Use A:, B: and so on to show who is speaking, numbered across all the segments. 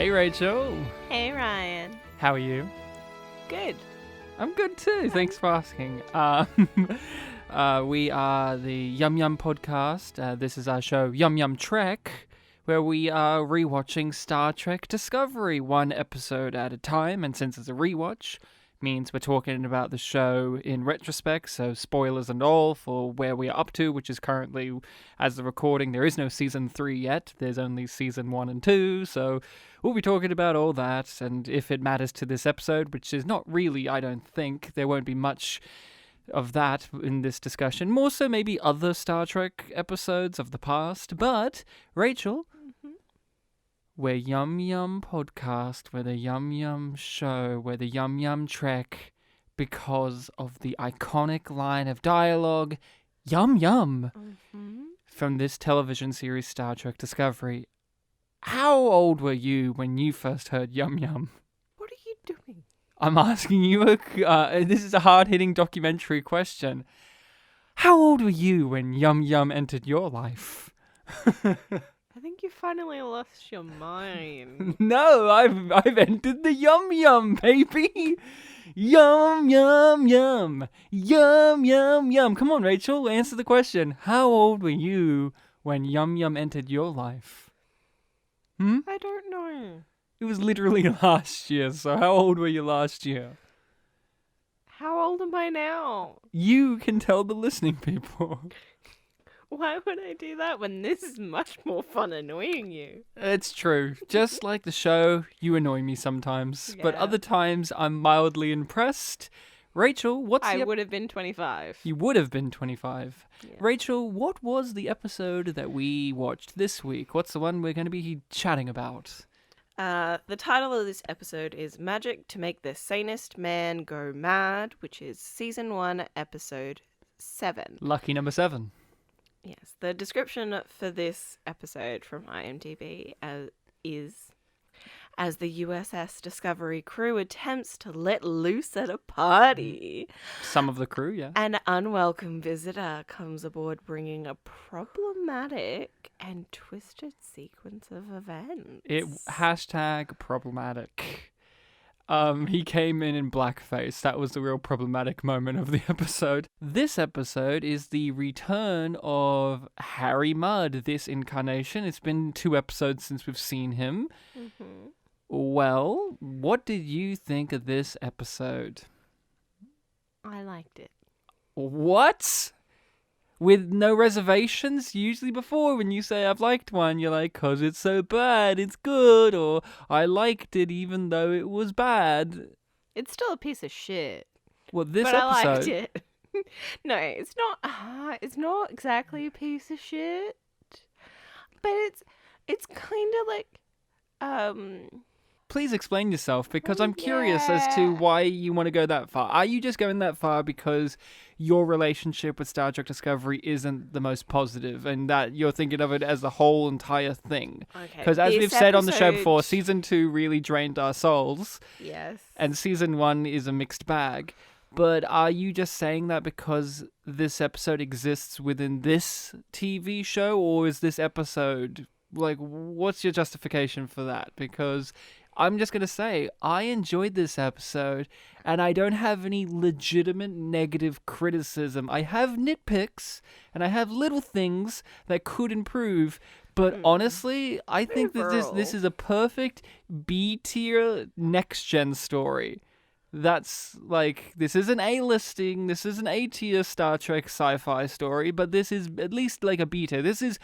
A: Hey Rachel,
B: Hey Ryan.
A: how are you?
B: Good.
A: I'm good too, thanks for asking. We are the Yum Yum podcast. This is our show Yum Yum Trek, where we are rewatching Star Trek Discovery one episode at a time, and since it's a rewatch, means we're talking about the show in retrospect, so spoilers and all for where we are up to, which is currently, as the recording, there is no season 3 yet, there's only season 1 and 2, so we'll be talking about all that, and if it matters to this episode, which is not really, I don't think, there won't be much of that in this discussion, more so maybe other Star Trek episodes of the past, but, Rachel, we're Yum Yum Podcast, we're the Yum Yum Show, we're the Yum Yum Trek, because of the iconic line of dialogue, Yum Yum, from this television series Star Trek Discovery. How old were you when you first heard Yum Yum?
B: What are you doing?
A: I'm asking you, this is a hard-hitting documentary question. How old were you when Yum Yum entered your life?
B: I think you finally lost your mind.
A: No, I've entered the Yum Yum, baby. Yum Yum Yum. Yum Yum Yum. Come on, Rachel, answer the question. How old were you when Yum Yum entered your life?
B: I don't know.
A: It was literally last year, so how old were you last year?
B: How old am I now?
A: You can tell the listening people.
B: Why would I do that when this is much more fun annoying you?
A: It's true. Just like the show, you annoy me sometimes. But
B: Yeah.
A: other times, I'm mildly impressed. Rachel, what's
B: I
A: the...
B: would have been 25.
A: You would have been 25.
B: Yeah.
A: Rachel, what was the episode that we watched this week? What's the one we're going to be chatting about?
B: The title of this episode is Magic to Make the Sanest Man Go Mad, which is Season 1, Episode 7.
A: Lucky number 7.
B: Yes, the description for this episode from IMDb is, as the USS Discovery crew attempts to let loose at a party,
A: Some of the crew, yeah.
B: an unwelcome visitor comes aboard bringing a problematic and twisted sequence of events.
A: Hashtag problematic. He came in blackface. That was the real problematic moment of the episode. This episode is the return of Harry Mudd, this incarnation. It's been 2 episodes since we've seen him.
B: Mm-hmm.
A: Well, what did you think of this episode?
B: I liked it.
A: What? With no reservations? Usually before, when you say I've liked one, you're like, 'cause it's so bad, it's good, or I liked it even though it was bad.
B: It's still a piece of shit,
A: Well, this
B: but
A: episode...
B: I liked it. No, it's not. It's not exactly a piece of shit, but it's kind of like
A: Please explain yourself, because I'm curious as to why you want to go that far. Are you just going that far because your relationship with Star Trek Discovery isn't the most positive, and that you're thinking of it as the whole entire thing?
B: Okay.
A: Because as we've said on the show before,
B: episode-
A: Season 2 really drained our souls,
B: Yes.
A: and Season 1 is a mixed bag. But are you just saying that because this episode exists within this TV show, or is this episode... Like, what's your justification for that? Because... I'm just going to say, I enjoyed this episode, and I don't have any legitimate negative criticism. I have nitpicks, and I have little things that could improve, but honestly, I think that this is a perfect B-tier next-gen story. That's, like, this isn't A-listing, this isn't A-tier Star Trek sci-fi story, but this is at least like a B-tier. This is...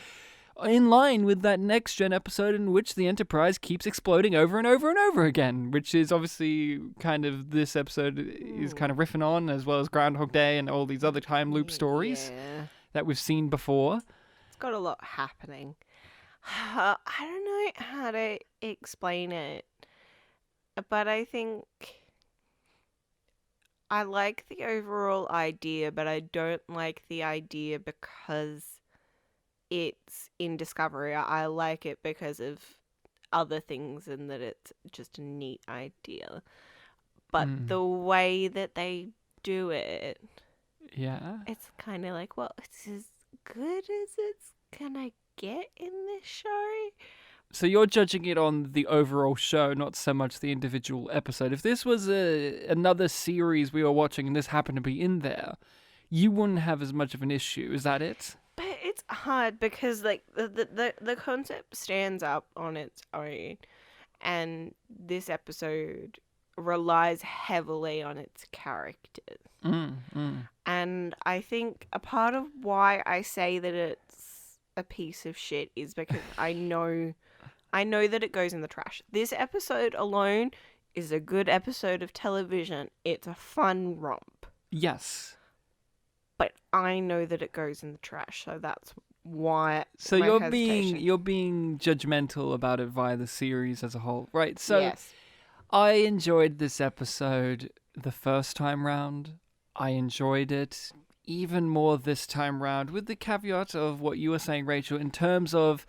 A: in line with that next-gen episode in which the Enterprise keeps exploding over and over and over again, which is obviously kind of this episode is kind of riffing on, as well as Groundhog Day and all these other time loop stories that we've seen before.
B: It's got a lot happening. I don't know how to explain it, but I think I like the overall idea, but I don't like the idea because it's in Discovery. I like it because of other things and that it's just a neat idea. But the way that they do it, it's kind of like, well, it's as good as it's gonna get in this show.
A: So you're judging it on the overall show, not so much the individual episode. If this was another series we were watching and this happened to be in there, you wouldn't have as much of an issue. Is that it?
B: But it's hard because like the concept stands up on its own, and this episode relies heavily on its characters. And I think a part of why I say that it's a piece of shit is because I know that it goes in the trash. This episode alone is a good episode of television. It's a fun romp.
A: Yes.
B: But I know that it goes in the trash, so that's why.
A: So
B: my
A: you're
B: hesitation.
A: being judgmental about it via the series as a whole, right? So
B: yes.
A: I enjoyed this episode the first time round. I enjoyed it even more this time round, with the caveat of what you were saying, Rachel, in terms of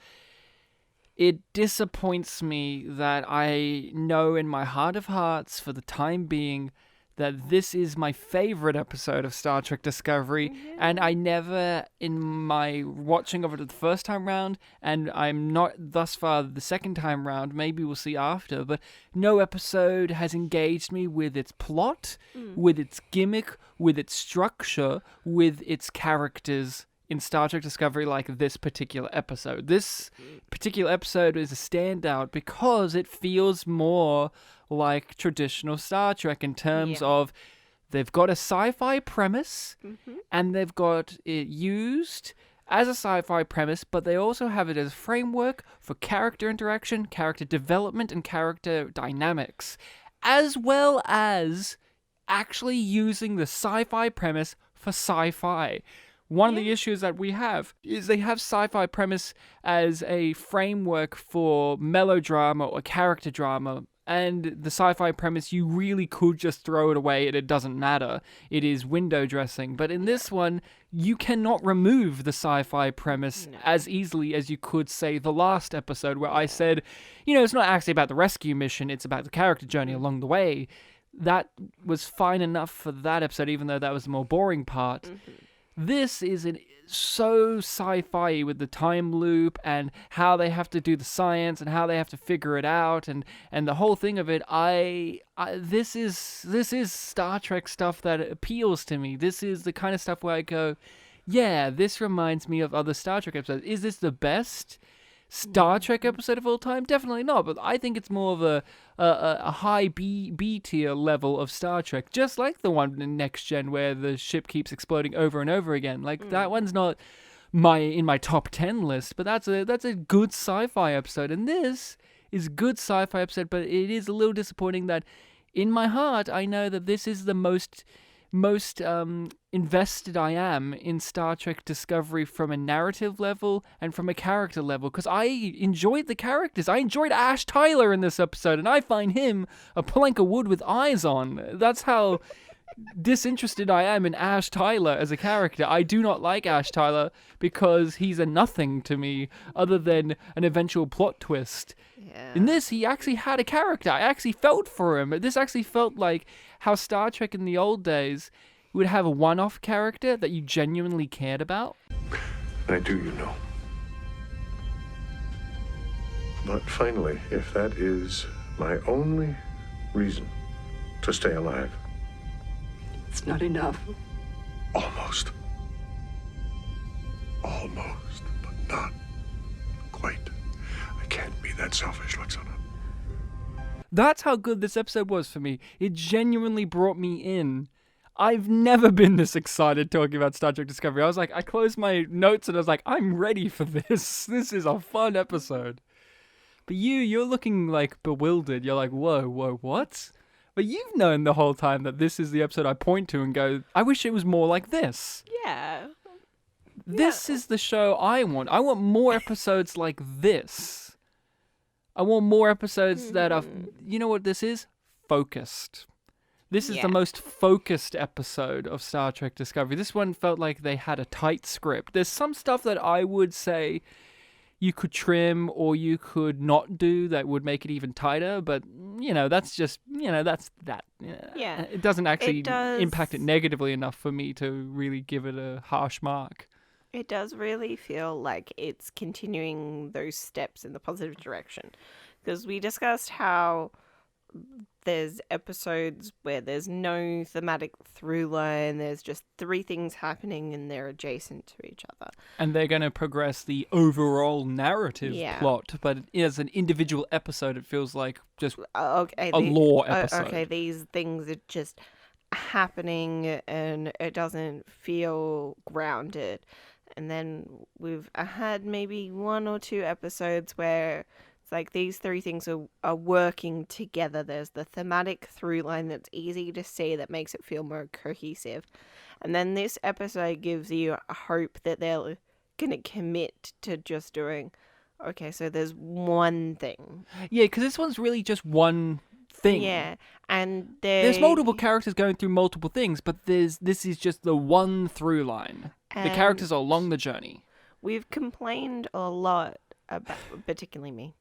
A: it disappoints me that I know in my heart of hearts, for the time being, that this is my favorite episode of Star Trek Discovery, and I never, in my watching of it the first time round, and I'm not thus far the second time round, maybe we'll see after, but no episode has engaged me with its plot, with its gimmick, with its structure, with its characters in Star Trek Discovery like this particular episode. This particular episode is a standout because it feels more like traditional Star Trek in terms of they've got a sci-fi premise and they've got it used as a sci-fi premise, but they also have it as a framework for character interaction, character development, and character dynamics, as well as actually using the sci-fi premise for sci-fi. One of the issues that we have is they have sci-fi premise as a framework for melodrama or character drama, and the sci-fi premise, you really could just throw it away and it doesn't matter. It is window dressing. But in this one, you cannot remove the sci-fi premise as easily as you could, say, the last episode where I said, it's not actually about the rescue mission, it's about the character journey along the way. That was fine enough for that episode, even though that was the more boring part. This is so sci-fi with the time loop and how they have to do the science and how they have to figure it out and the whole thing of it. This is Star Trek stuff that appeals to me. This is the kind of stuff where I go, yeah, this reminds me of other Star Trek episodes. Is this the best Star Trek episode of all time? Definitely not, but I think it's more of a high B tier level of Star Trek, just like the one in Next Gen where the ship keeps exploding over and over again. Like that one's not in my top 10 list, but that's a good sci-fi episode, and this is good sci-fi episode. But it is a little disappointing that in my heart I know that this is the most invested I am in Star Trek Discovery from a narrative level and from a character level, because I enjoyed the characters. I enjoyed Ash Tyler in this episode, and I find him a plank of wood with eyes on. That's how disinterested I am in Ash Tyler as a character. I do not like Ash Tyler because he's a nothing to me other than an eventual plot twist. In this, he actually had a character. I actually felt for him. This actually felt like how Star Trek in the old days would have a one-off character that you genuinely cared about.
C: I do, But finally, if that is my only reason to stay alive.
D: It's not enough.
C: Almost. Almost, but not quite. I can't be that selfish, Luxana.
A: That's how good this episode was for me. It genuinely brought me in. I've never been this excited talking about Star Trek Discovery. I closed my notes and I was like, I'm ready for this. This is a fun episode. But you're looking like bewildered. You're like, whoa, what? But you've known the whole time that this is the episode I point to and go, I wish it was more like this.
B: Yeah.
A: This is the show I want. I want more episodes like this. I want more episodes that are, you know what this is? Focused. This is the most focused episode of Star Trek Discovery. This one felt like they had a tight script. There's some stuff that I would say you could trim or you could not do that would make it even tighter, but, that's just, that's that.
B: Yeah.
A: It doesn't actually impact it negatively enough for me to really give it a harsh mark.
B: It does really feel like it's continuing those steps in the positive direction. Because we discussed how there's episodes where there's no thematic through line, there's just three things happening and they're adjacent to each other.
A: And they're going to progress the overall narrative
B: Yeah.
A: plot, but as an individual episode, it feels like just
B: Okay,
A: a lore episode.
B: Okay, these things are just happening and it doesn't feel grounded. And then we've had maybe one or two episodes where it's like these three things are working together. There's the thematic through line that's easy to see that makes it feel more cohesive. And then this episode gives you a hope that they're going to commit to just doing, okay, so there's one thing.
A: Yeah, because this one's really just one thing.
B: Yeah, and
A: there's multiple characters going through multiple things, but this is just the one through line. The characters are along the journey.
B: We've complained a lot about, particularly me,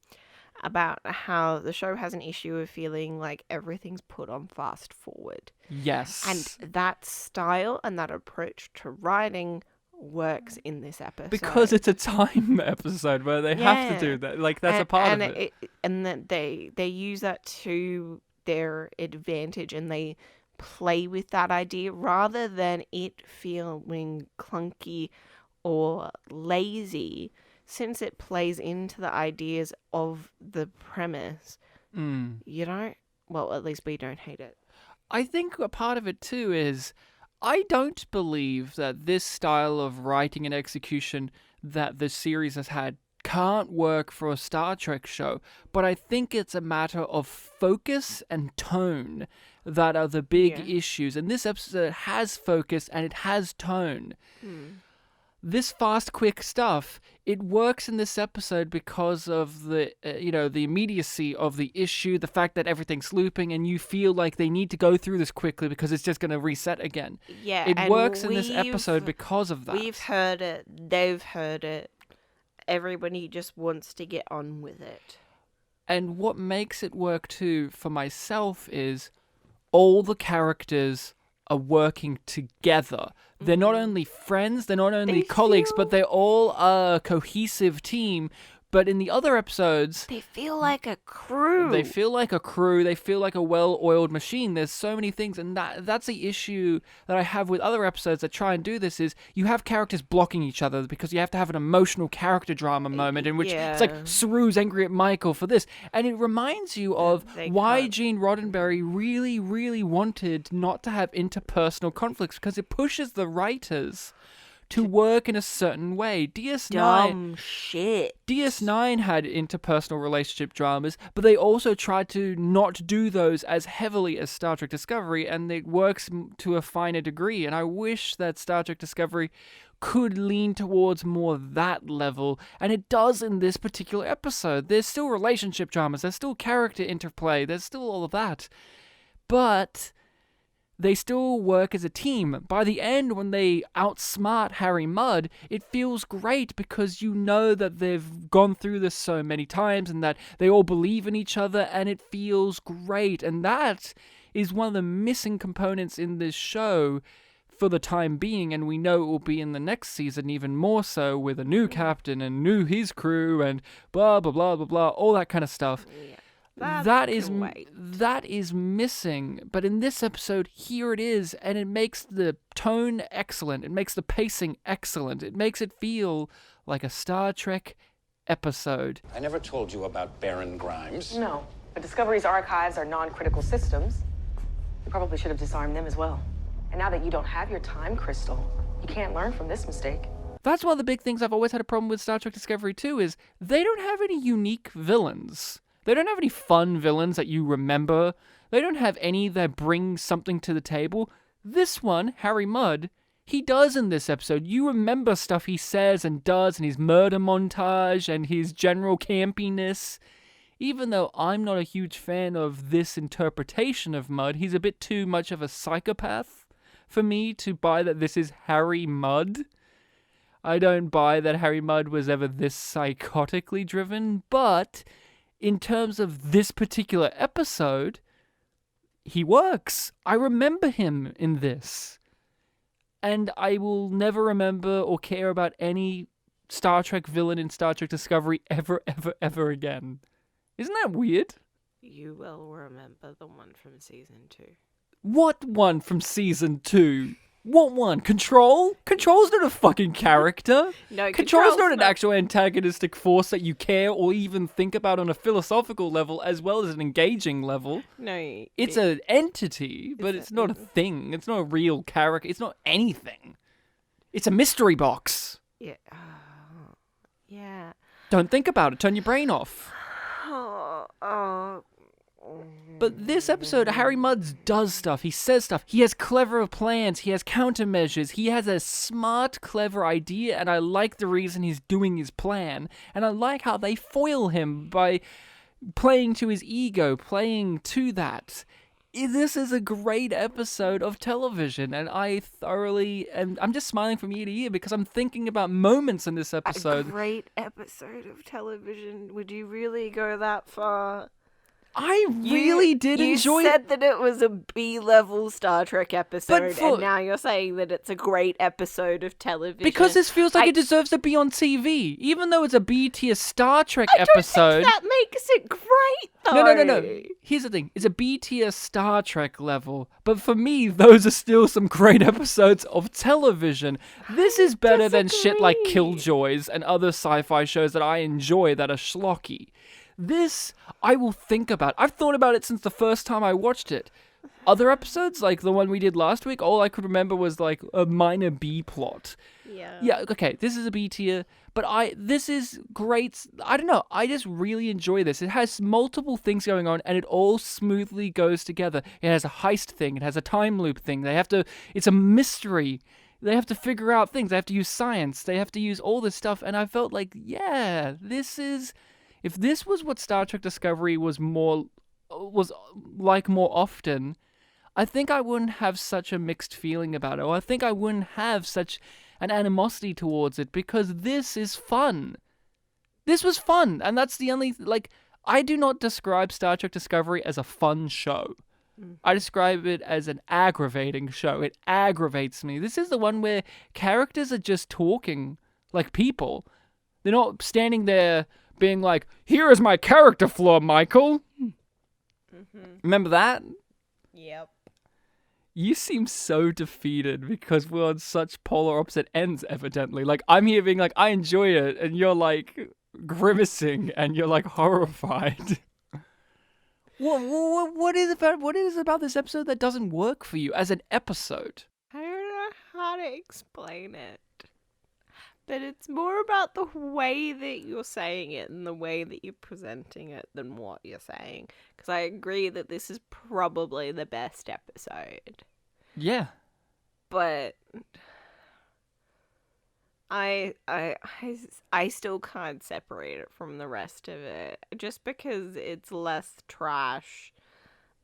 B: about how the show has an issue of feeling like everything's put on fast forward.
A: Yes.
B: And that style and that approach to writing works in this episode.
A: Because it's a time episode where they have to do that. Like, that's a part of it.
B: And that they use that to their advantage and they play with that idea rather than it feeling clunky or lazy, since it plays into the ideas of the premise. You don't, well, at least we don't hate it.
A: I think a part of it too is I don't believe that this style of writing and execution that the series has had can't work for a Star Trek show, but I think it's a matter of focus and tone that are the big issues. And this episode has focus and it has tone. This fast, quick stuff, it works in this episode because of the, the immediacy of the issue, the fact that everything's looping and you feel like they need to go through this quickly because it's just going to reset again.
B: Yeah,
A: it works in this episode because of that.
B: We've heard it. They've heard it. Everybody just wants to get on with it.
A: And what makes it work too for myself is all the characters are working together. They're not only friends, they're not only colleagues, but they're all a cohesive team. But in the other episodes,
B: they feel like a crew.
A: They feel like a crew. They feel like a well-oiled machine. There's so many things, and that's the issue that I have with other episodes that try and do this is you have characters blocking each other because you have to have an emotional character drama moment in which it's like Saru's angry at Michael for this. And it reminds you of why Gene Roddenberry really, really wanted not to have interpersonal conflicts, because it pushes the writers to work in a certain way.
B: Dumb shit.
A: DS9 had interpersonal relationship dramas, but they also tried to not do those as heavily as Star Trek Discovery, and it works to a finer degree. And I wish that Star Trek Discovery could lean towards more that level, and it does in this particular episode. There's still relationship dramas, there's still character interplay, there's still all of that. But they still work as a team. By the end, when they outsmart Harry Mudd, it feels great because you know that they've gone through this so many times and that they all believe in each other, and it feels great. And that is one of the missing components in this show for the time being, and we know it will be in the next season even more so with a new captain and his crew and blah, blah, blah, blah, blah, all that kind of stuff.
B: Yeah.
A: That is missing, but in this episode, here it is, and it makes the tone excellent, it makes the pacing excellent, it makes it feel like a Star Trek episode.
E: I never told you about Baron Grimes.
F: No, but Discovery's archives are non-critical systems. You probably should have disarmed them as well. And now that you don't have your time crystal, you can't learn from this mistake.
A: That's one of the big things I've always had a problem with Star Trek Discovery too, is they don't have any unique villains. They don't have any fun villains that you remember. They don't have any that bring something to the table. This one, Harry Mudd, he does in this episode. You remember stuff he says and does, and his murder montage and his general campiness. Even though I'm not a huge fan of this interpretation of Mudd, he's a bit too much of a psychopath for me to buy that this is Harry Mudd. I don't buy that Harry Mudd was ever this psychotically driven, but in terms of this particular episode, he works. I remember him in this. and I will never remember or care about any Star Trek villain in Star Trek Discovery ever, ever, ever again. Isn't that weird?
B: You will remember the one from season 2.
A: What one from season 2? What one? Control? Control's not a fucking character.
B: No,
A: Control's not an actual antagonistic force that you care or even think about on a philosophical level as well as an engaging level.
B: No.
A: It's an entity, but it's not a thing. It's not a real character. It's not anything. It's a mystery box.
B: Yeah. Yeah.
A: Don't think about it. Turn your brain off.
B: Oh.
A: But this episode, Harry Mudd does stuff. He says stuff. He has clever plans. He has countermeasures. He has a smart, clever idea, and I like the reason he's doing his plan. And I like how they foil him by playing to his ego, playing to that. This is a great episode of television, and I'm just smiling from ear to ear because I'm thinking about moments in this episode.
B: A great episode of television. Would you really go that far?
A: I really did enjoy it.
B: You said that it was a B-level Star Trek episode, and now you're saying that it's a great episode of television.
A: Because this feels like it deserves to be on TV, even though it's a B-tier Star Trek episode.
B: That makes it great, though.
A: No. Here's the thing. It's a B-tier Star Trek level, but for me, those are still some great episodes of television. This is better than shit like Killjoys and other sci-fi shows that I enjoy that are schlocky. This, I will think about. I've thought about it since the first time I watched it. Other episodes, like the one we did last week, all I could remember was like a minor B plot. Yeah, okay, this is a B tier, but this is great. I don't know, I just really enjoy this. It has multiple things going on, and it all smoothly goes together. It has a heist thing, it has a time loop thing. It's a mystery. They have to figure out things. They have to use science. They have to use all this stuff, and I felt like, yeah, if this was what Star Trek Discovery was like more often, I think I wouldn't have such a mixed feeling about it, or I think I wouldn't have such an animosity towards it, because this is fun. This was fun, and that's the only, I do not describe Star Trek Discovery as a fun show. I describe it as an aggravating show. It aggravates me. This is the one where characters are just talking like people. They're not standing there being like, here is my character flaw, Michael. Remember that?
B: Yep.
A: You seem so defeated because we're on such polar opposite ends, evidently. Like, I'm here being like, I enjoy it, and you're like grimacing, and you're like horrified. What is it about this episode that doesn't work for you as an episode?
B: I don't know how to explain it. But it's more about the way that you're saying it and the way that you're presenting it than what you're saying. Because I agree that this is probably the best episode.
A: Yeah.
B: But I still can't separate it from the rest of it. Just because it's less trash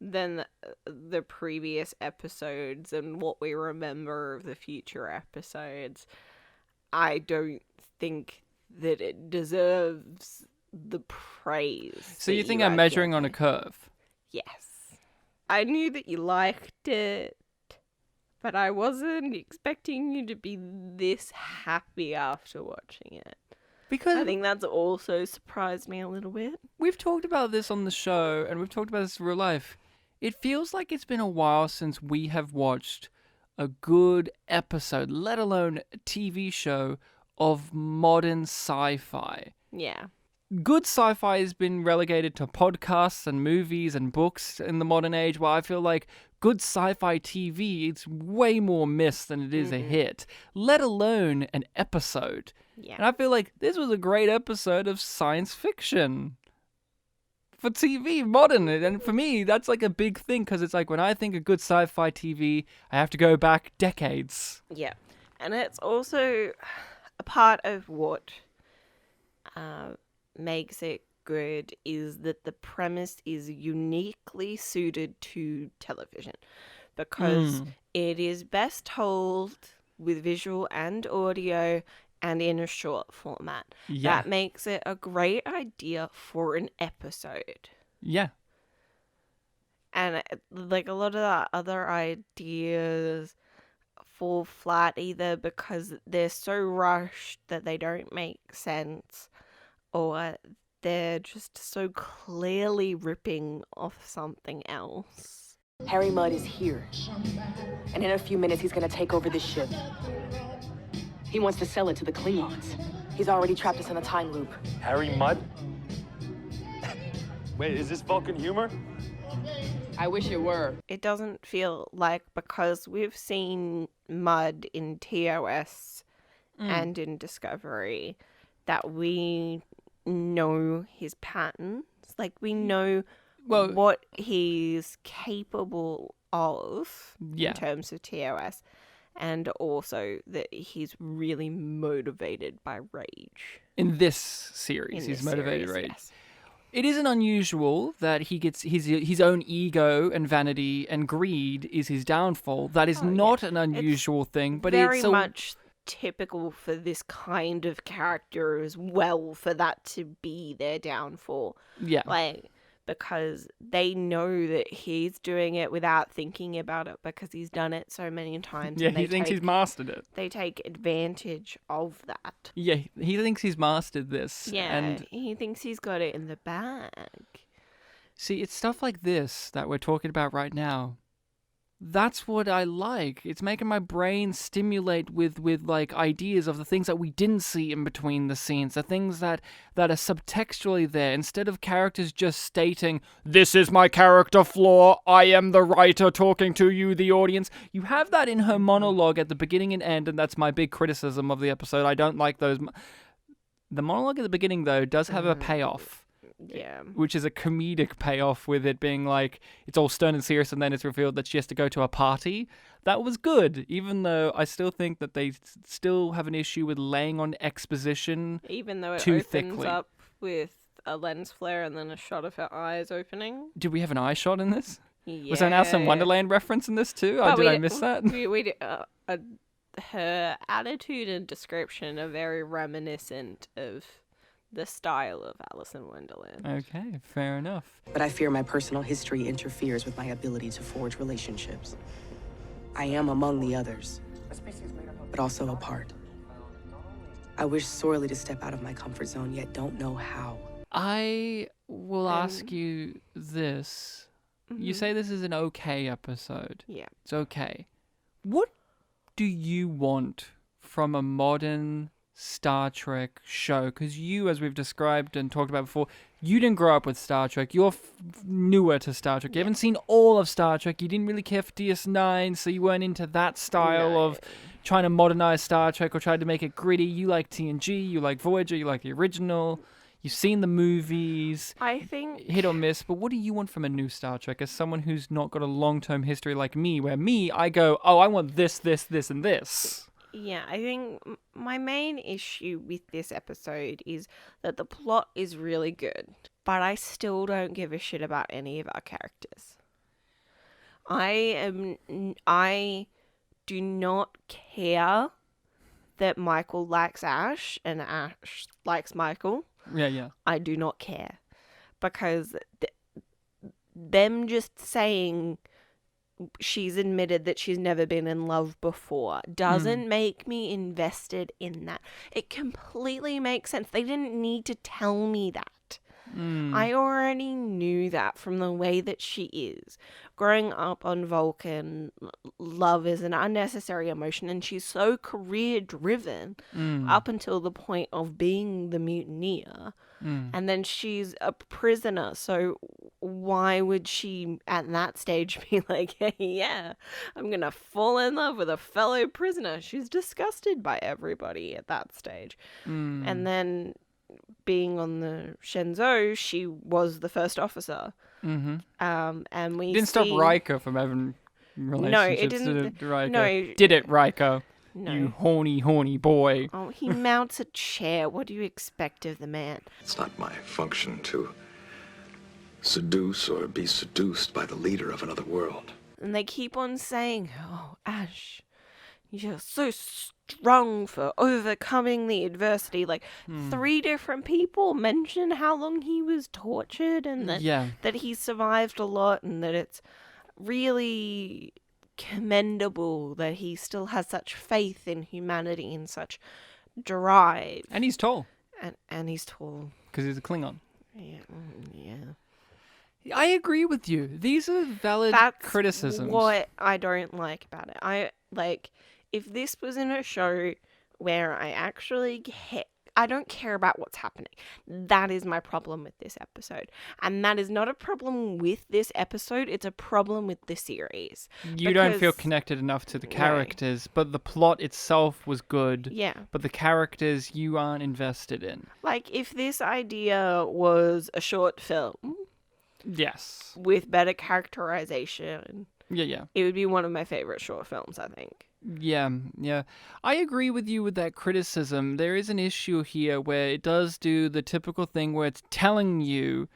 B: than the previous episodes and what we remember of the future episodes, I don't think that it deserves the praise.
A: So you think I'm measuring on a curve?
B: Yes. I knew that you liked it, but I wasn't expecting you to be this happy after watching it.
A: Because
B: I think that's also surprised me a little bit.
A: We've talked about this on the show, and we've talked about this in real life. It feels like it's been a while since we have watched a good episode, let alone a TV show, of modern sci-fi.
B: Yeah.
A: Good sci-fi has been relegated to podcasts and movies and books in the modern age, while I feel like good sci-fi TV, it's way more missed than it is a hit, let alone an episode.
B: Yeah.
A: And I feel like this was a great episode of science fiction for TV, modern. And for me, that's like a big thing, because it's like when I think of good sci-fi TV, I have to go back decades.
B: Yeah. And it's also a part of what makes it good is that the premise is uniquely suited to television, because it is best told with visual and audio and in a short format.
A: Yeah.
B: That makes it a great idea for an episode.
A: Yeah.
B: And like a lot of the other ideas fall flat either because they're so rushed that they don't make sense, or they're just so clearly ripping off something else.
F: Harry Mudd is here. And in a few minutes, he's gonna take over this ship. He wants to sell it to the Klingons. He's already trapped us in a time loop.
G: Harry Mudd? Wait, is this Vulcan humor?
F: I wish it were.
B: It doesn't feel like, because we've seen Mudd in TOS and in Discovery, that we know his patterns. Like, we know what he's capable of in terms of TOS, and also that he's really motivated by rage.
A: In this series, he's motivated rage. Yes. It isn't unusual that he gets his own ego and vanity and greed is his downfall. That is not an unusual thing, but
B: very
A: it's
B: much typical for this kind of character as well, for that to be their downfall. Yeah. Like, because they know that he's doing it without thinking about it because he's done it so many times.
A: Yeah, he thinks he's mastered it.
B: They take advantage of that.
A: Yeah, he thinks he's mastered this.
B: Yeah,
A: and
B: he thinks he's got it in the bag.
A: See, it's stuff like this that we're talking about right now. That's what I like. It's making my brain stimulate with like ideas of the things that we didn't see in between the scenes, the things that are subtextually there, instead of characters just stating, "This is my character flaw, I am the writer talking to you, the audience." You have that in her monologue at the beginning and end, and that's my big criticism of the episode. I don't like those. The monologue at the beginning, though, does have a payoff.
B: Yeah.
A: Which is a comedic payoff, with it being like, it's all stern and serious, and then it's revealed that she has to go to a party. That was good, even though I still think that they still have an issue with laying on exposition
B: even though it
A: too
B: opens
A: thickly.
B: Up with a lens flare and then a shot of her eyes opening.
A: Did we have an eye shot in this?
B: Yeah.
A: Was there an Alice in Wonderland reference in this too? Did I miss that?
B: Her attitude and description are very reminiscent of the style of Alice in Wonderland.
A: Okay, fair enough.
F: But I fear my personal history interferes with my ability to forge relationships. I am among the others, but also apart. I wish sorely to step out of my comfort zone, yet don't know how.
A: I will ask you this. You say this is an okay episode.
B: Yeah.
A: It's okay. What do you want from a modern Star Trek show? Because you, as we've described and talked about before, you didn't grow up with Star Trek. You're newer to Star Trek. You haven't seen all of Star Trek. You didn't really care for DS9, so you weren't into that style of trying to modernize Star Trek or trying to make it gritty. You like TNG, you like Voyager, you like the original. You've seen the movies.
B: I think
A: hit or miss, but what do you want from a new Star Trek as someone who's not got a long-term history like me, where I go, oh, I want this, this, this, and this.
B: Yeah, I think my main issue with this episode is that the plot is really good, but I still don't give a shit about any of our characters. I do not care that Michael likes Ash and Ash likes Michael.
A: Yeah.
B: I do not care, because them just saying she's admitted that she's never been in love before doesn't make me invested in that. It completely makes sense. They didn't need to tell me that. I already knew that from the way that she is. Growing up on Vulcan, love is an unnecessary emotion, and she's so career-driven up until the point of being the mutineer. And then she's a prisoner, so why would she at that stage be like, hey, yeah, I'm gonna fall in love with a fellow prisoner? She's disgusted by everybody at that stage. And then being on the Shenzhou, she was the first officer. And we
A: didn't stop Riker from having relationships.
B: No, it didn't.
A: Riker.
B: No,
A: did it, Riker?
B: No.
A: You horny boy.
B: Oh, he mounts a chair. What do you expect of the man?
C: It's not my function to seduce or be seduced by the leader of another world.
B: And they keep on saying, oh, Ash, you're so strong for overcoming the adversity. Like, 3 different people mention how long he was tortured and that he survived a lot, and that it's really commendable that he still has such faith in humanity and such drive.
A: And he's tall.
B: And he's tall.
A: Because he's a Klingon.
B: Yeah.
A: I agree with you. These are valid criticisms.
B: What I don't like about it. If this was in a show where I actually I don't care about what's happening. That is my problem with this episode. And that is not a problem with this episode. It's a problem with the series.
A: You don't feel connected enough to the characters, but the plot itself was good.
B: Yeah.
A: But the characters you aren't invested in.
B: Like, if this idea was a short film...
A: Yes.
B: With better characterization...
A: Yeah.
B: It would be one of my favorite short films, I think.
A: Yeah. I agree with you with that criticism. There is an issue here where it does do the typical thing where it's telling you,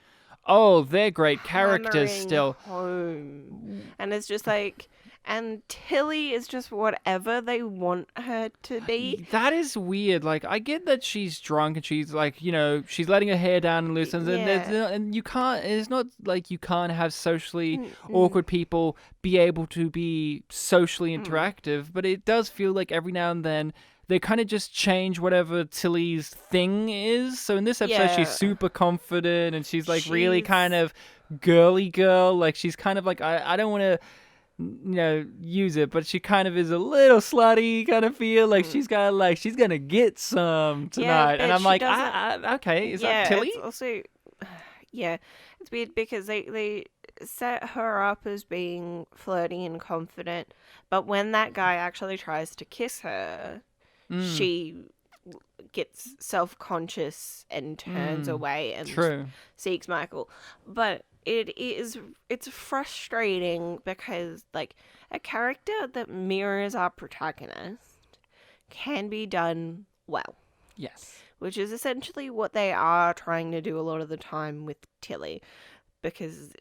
A: oh, they're great characters still.
B: Home. And it's just like... And Tilly is just whatever they want her to be.
A: That is weird. Like, I get that she's drunk and she's like, you know, she's letting her hair down and loose. And you can't, it's not like you can't have socially awkward people be able to be socially interactive. But it does feel like every now and then they kind of just change whatever Tilly's thing is. So in this episode, she's super confident and she's like really kind of girly girl. Like, she's kind of like, I don't want to... use it, but she kind of is a little slutty kind of feel like she's gonna get some tonight, and I'm like, okay, is that Tilly?
B: It's also, it's weird because they set her up as being flirty and confident, but when that guy actually tries to kiss her, she gets self-conscious and turns away and seeks Michael, but. It's frustrating because, like, a character that mirrors our protagonist can be done well.
A: Yes.
B: Which is essentially what they are trying to do a lot of the time with Tilly. Because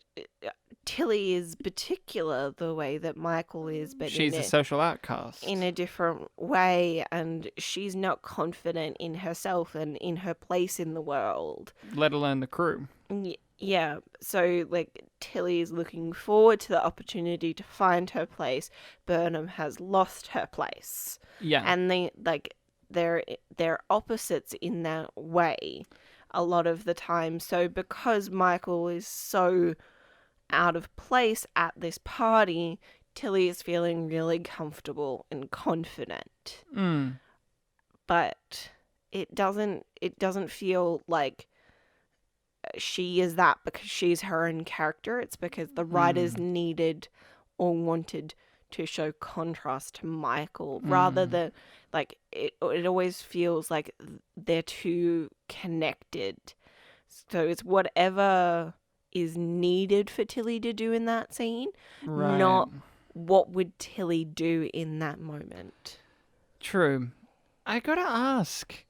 B: Tilly is particular the way that Michael is, but
A: she's a social outcast.
B: In a different way, and she's not confident in herself and in her place in the world.
A: Let alone the crew.
B: Yeah, so, like, Tilly's looking forward to the opportunity to find her place. Burnham has lost her place.
A: Yeah.
B: And they're opposites in that way a lot of the time. So because Michael is so out of place at this party, Tilly is feeling really comfortable and confident. But it doesn't feel like she is that because she's her own character. It's because the writers needed or wanted to show contrast to Michael rather than, like, it always feels like they're too connected. So it's whatever is needed for Tilly to do in that scene, not what would Tilly do in that moment.
A: True. I gotta ask,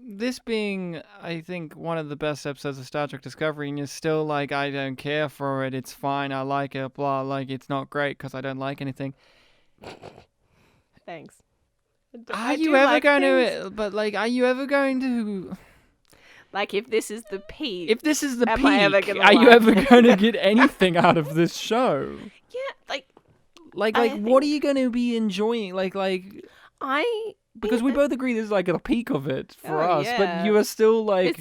A: this being, I think, one of the best episodes of Star Trek Discovery, and you're still like, I don't care for it, it's fine, I like it, blah, like, it's not great because I don't like anything.
B: Thanks.
A: Are you ever going to...
B: Like, if this is the peak...
A: If this is the peak,
B: are you ever
A: going to get anything out of this show?
B: Yeah,
A: Like, what are you going to be enjoying? Because we both agree this is like the peak of it for us, but you are still like,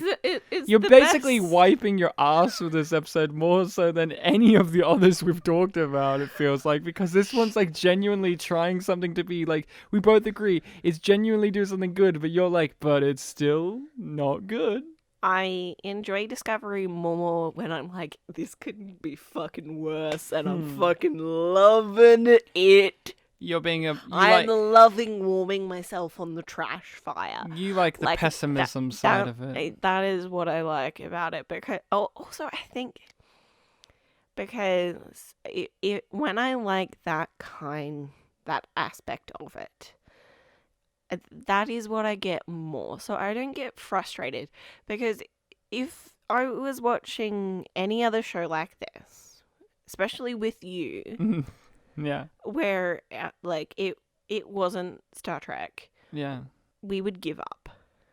A: you're basically wiping your ass with this episode more so than any of the others we've talked about, it feels like, because this one's like genuinely trying something to be like, we both agree, it's genuinely doing something good, but you're like, but it's still not good.
B: I enjoy Discovery more when I'm like, this couldn't be fucking worse, and I'm fucking loving it.
A: You're being
B: I'm loving warming myself on the trash fire.
A: You like the pessimism side of it.
B: That is what I like about it. Because also I think because when I like that aspect of it, that is what I get more. So I don't get frustrated, because if I was watching any other show like this, especially with you.
A: Yeah.
B: Where, like, it wasn't Star Trek.
A: Yeah.
B: We would give up.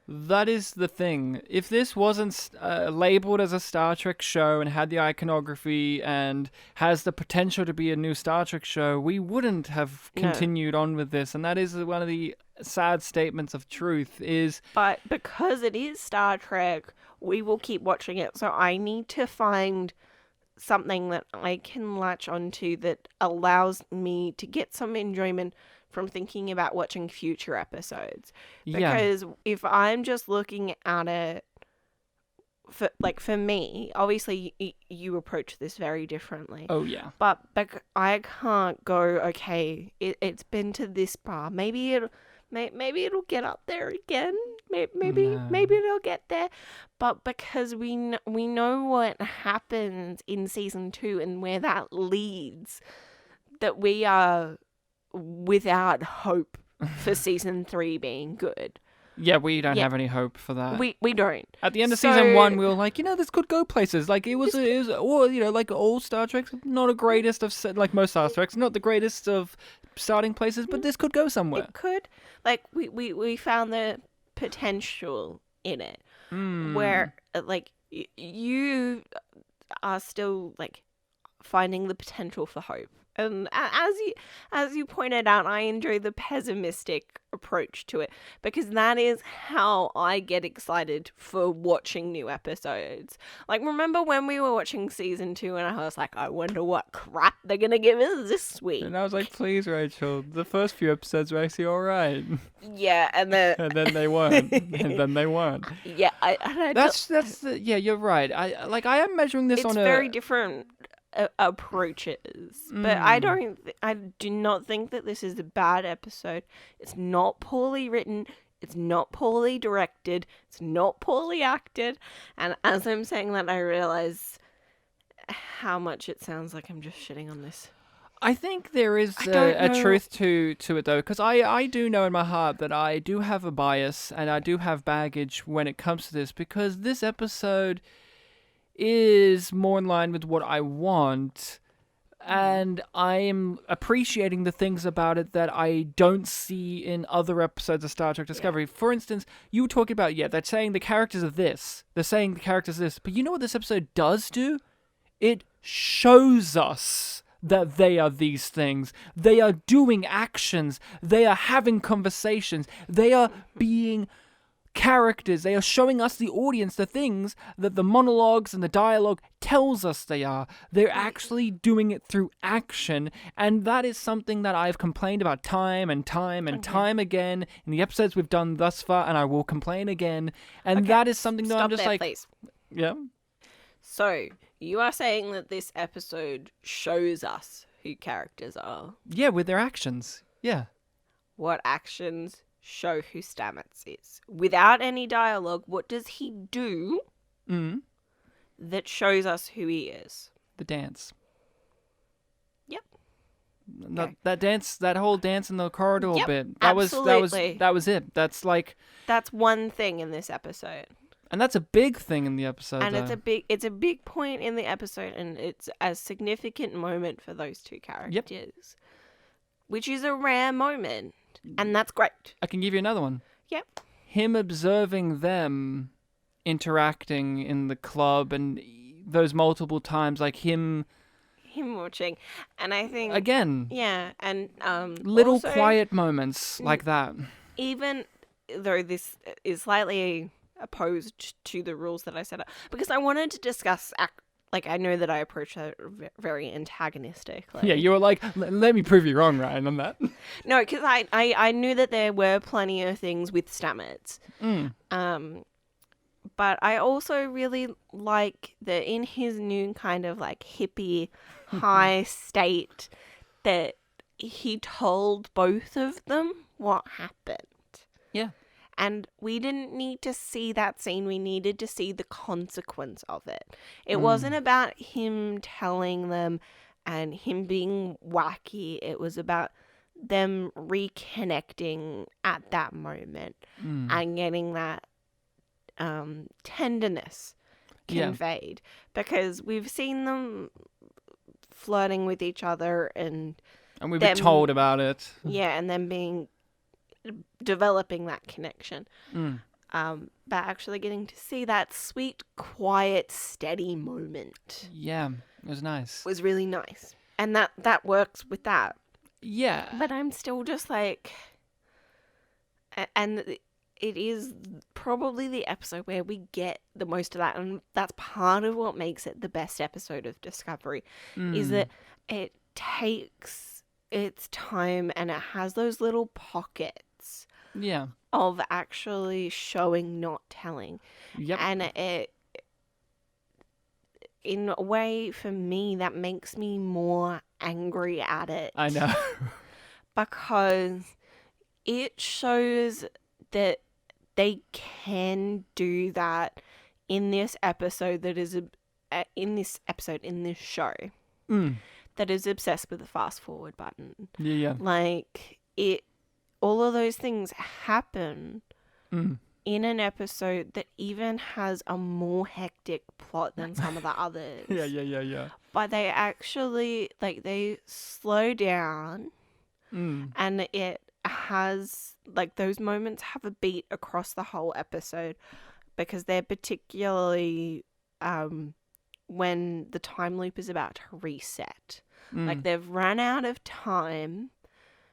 A: That is the thing. If this wasn't labeled as a Star Trek show and had the iconography and has the potential to be a new Star Trek show, we wouldn't have continued on with this. And that is one of the sad statements of truth is...
B: But because it is Star Trek, we will keep watching it. So I need to find something that I can latch onto that allows me to get some enjoyment from thinking about watching future episodes. Because if I'm just looking at it, for me, obviously you approach this very differently.
A: Oh, yeah.
B: But I can't go, okay, it's been to this bar. Maybe it'll get up there again. Maybe it'll get there. But because we know what happens in season 2 and where that leads, that we are without hope for season 3 being good.
A: Yeah, we don't have any hope for that.
B: We don't.
A: At the end of season 1, we were like, this could go places. Like, it was like all Star Treks, not the greatest of, like most Star Treks, not the greatest of starting places, but this could go somewhere.
B: It could. Like, we found the potential in it. Where, like, you are still, like, finding the potential for hope. And as you pointed out, I enjoy the pessimistic approach to it because that is how I get excited for watching new episodes. Like, remember when we were watching season 2 and I was like, I wonder what crap they're gonna give us this week.
A: And I was like, please, Rachel, the first few episodes were actually all right.
B: Yeah, and then
A: they weren't. And then they weren't.
B: Yeah,
A: you're right. I am measuring this
B: it's
A: on
B: very different approaches, but I do not think that this is a bad episode. It's not poorly written, it's not poorly directed, it's not poorly acted, and as I'm saying that, I realize how much it sounds like I'm just shitting on this.
A: I think there is a truth to it, though, because I do know in my heart that I do have a bias and I do have baggage when it comes to this, because this episode is more in line with what I want, and I'm appreciating the things about it that I don't see in other episodes of Star Trek Discovery. Yeah. For instance, you were talking about, they're saying the characters are this, they're saying the characters are this, but you know what this episode does do? It shows us that they are these things. They are doing actions, they are having conversations, they are being characters. They are showing us, the audience, the things that the monologues and the dialogue tells us they are. They're actually doing it through action, and that is something that I've complained about time and time again in the episodes we've done thus far, and I will complain again. And that is something that I'm just like,
B: please.
A: Yeah.
B: So you are saying that this episode shows us who characters are?
A: Yeah, with their actions. Yeah.
B: What actions show who Stamets is? Without any dialogue, what does he do that shows us who he is?
A: The dance.
B: Yep.
A: That dance, that whole dance in the corridor bit.
B: Absolutely.
A: That was it. That's
B: one thing in this episode.
A: And that's a big thing in the episode.
B: And it's a big point in the episode, and it's a significant moment for those two characters.
A: Yep.
B: Which is a rare moment. And that's great.
A: I can give you another one.
B: Yep.
A: Him observing them interacting in the club and those multiple times, like him
B: watching. And I think...
A: Again.
B: Yeah, and...
A: little
B: also,
A: quiet moments like that.
B: Even though this is slightly opposed to the rules that I set up, because I wanted to discuss... Like, I know that I approached that very antagonistically.
A: Yeah, you were like, let me prove you wrong, Ryan, on that.
B: No, because I knew that there were plenty of things with Stamets. But I also really like that in his new kind of, like, hippie high state that he told both of them what happened.
A: Yeah.
B: And we didn't need to see that scene. We needed to see the consequence of it. It wasn't about him telling them and him being wacky. It was about them reconnecting at that moment and getting that tenderness conveyed. Because we've seen them flirting with each other and
A: we've been told about it.
B: Yeah, and then developing that connection. but actually getting to see that sweet, quiet, steady moment
A: Yeah, it was nice.
B: was really nice. And that works with that.
A: Yeah.
B: But I'm still just like... And it is probably the episode where we get the most of that. And that's part of what makes it the best episode of Discovery, is that it takes its time and it has those little pockets
A: Yeah.
B: of actually showing, not telling.
A: Yep.
B: And it, in a way, for me, that makes me more angry at it.
A: I know.
B: Because it shows that they can do that in this episode that is in this show that is obsessed with the fast forward button.
A: Yeah.
B: Like, all of those things happen in an episode that even has a more hectic plot than some of the others.
A: Yeah.
B: But they actually, like, they slow down and it has, like, those moments have a beat across the whole episode because they're particularly when the time loop is about to reset. Like, they've run out of time,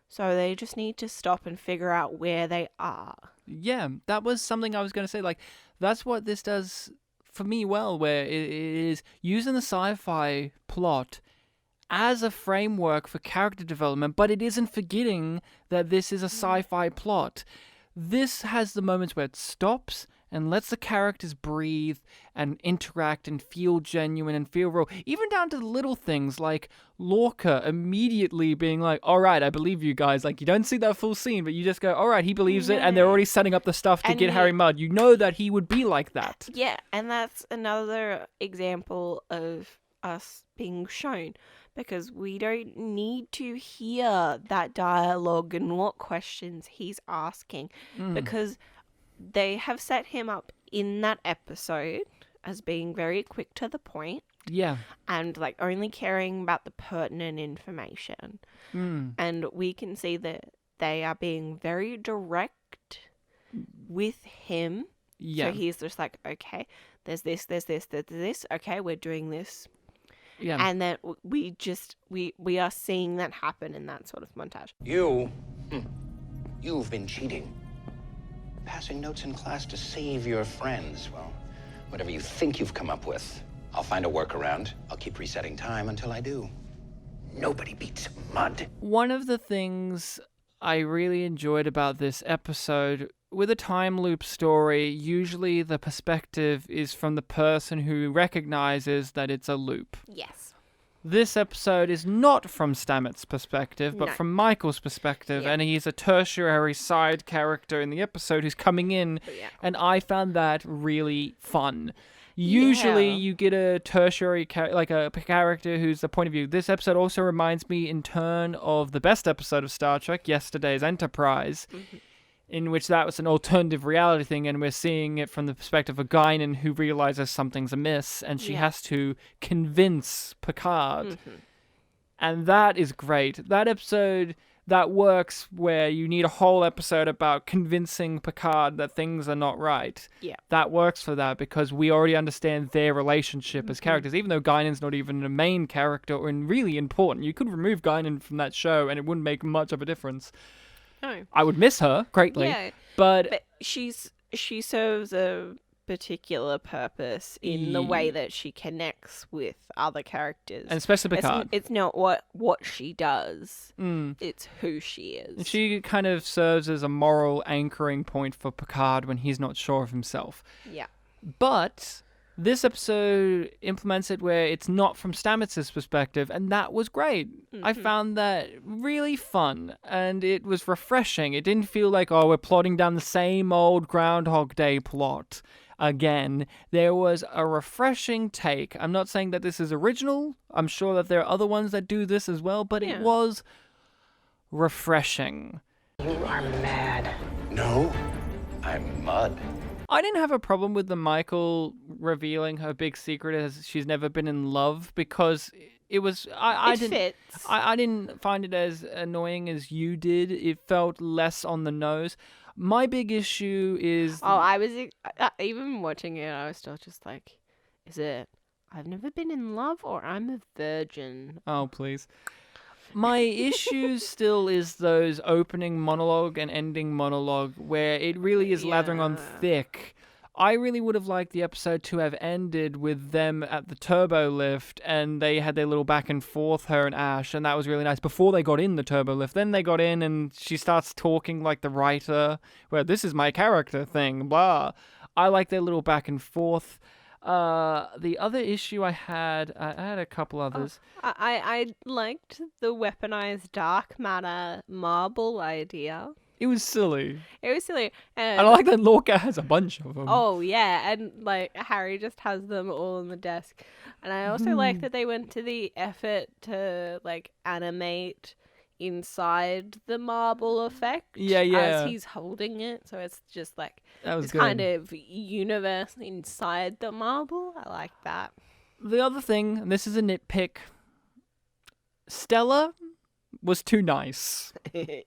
B: so they just need to stop and figure out where they are.
A: Yeah, that was something I was going to say. Like, that's what this does for me well, where it is using the sci-fi plot as a framework for character development, but it isn't forgetting that this is a sci-fi plot. This has the moments where it stops and lets the characters breathe and interact and feel genuine and feel real. Even down to the little things like Lorca immediately being like, all right, I believe you guys. Like, you don't see that full scene, but you just go, all right, he believes it. And they're already setting up the stuff to get Harry Mudd. You know that he would be like that.
B: Yeah, and that's another example of us being shown. Because we don't need to hear that dialogue and what questions he's asking. Because they have set him up in that episode as being very quick to the point.
A: Yeah.
B: And, like, only caring about the pertinent information. And we can see that they are being very direct with him.
A: Yeah.
B: So he's just like, okay, there's this. Okay, we're doing this.
A: Yeah.
B: And then we are seeing that happen in that sort of montage.
E: You've been cheating. Passing notes in class to save your friends. Well, whatever you think you've come up with, I'll find a workaround. I'll keep resetting time until I do. Nobody beats Mudd.
A: One of the things I really enjoyed about this episode, with a time loop story, usually the perspective is from the person who recognizes that it's a loop.
B: Yes.
A: This episode is not from Stamets' perspective, but
B: No.
A: from Michael's perspective,
B: Yeah.
A: and he's a tertiary side character in the episode who's coming in, and I found that really fun. Usually
B: Yeah.
A: you get a tertiary, like a character who's the point of view. This episode also reminds me in turn of the best episode of Star Trek, Yesterday's Enterprise, in which that was an alternative reality thing, and we're seeing it from the perspective of Guinan, who realizes something's amiss, and she has to convince Picard. And that is great. That episode, that works where you need a whole episode about convincing Picard that things are not right.
B: Yeah.
A: That works for that, because we already understand their relationship as characters, even though Guinan's not even a main character or really important. You could remove Guinan from that show, and it wouldn't make much of a difference.
B: No.
A: I would miss her greatly,
B: Yeah.
A: but
B: she serves a particular purpose in the way that she connects with other characters.
A: and especially Picard.
B: It's not what she does. It's who she is.
A: And she kind of serves as a moral anchoring point for Picard when he's not sure of himself.
B: Yeah.
A: But this episode implements it where it's not from Stamets' perspective, and that was great. I found that really fun, and it was refreshing. It didn't feel like, oh, we're plotting down the same old Groundhog Day plot again. There was a refreshing take. I'm not saying that this is original. I'm sure that there are other ones that do this as well, but it was refreshing.
F: You are mad.
E: No, I'm Mudd.
A: I didn't have a problem with the Michael revealing her big secret as she's never been in love, because It was I
B: It
A: didn't
B: fits.
A: I didn't find it as annoying as you did. It felt less on the nose. My big issue is
B: I was even watching it. I was still just like, is it? I've never been in love, or I'm a virgin.
A: oh please. My issue still is those opening monologue and ending monologue where it really is lathering on
B: Yeah.
A: thick. I really would have liked the episode to have ended with them at the turbo lift and they had their little back and forth, her and Ash, and that was really nice before they got in the turbo lift. Then they got in and she starts talking like the writer, where this is my character thing, blah. I like their little back and forth. The other issue I had a couple others.
B: I liked the weaponized dark matter marble idea.
A: It was silly.
B: It was silly.
A: And I like that Lorca has a bunch of them.
B: Oh yeah, and like Harry just has them all on the desk. And I also like that they went to the effort to like animate inside the marble effect
A: Yeah.
B: as he's holding it. So it's just like
A: That was
B: it's
A: good.
B: kind of universe inside the marble. I like that.
A: The other thing, and this is a nitpick, Stella was too nice.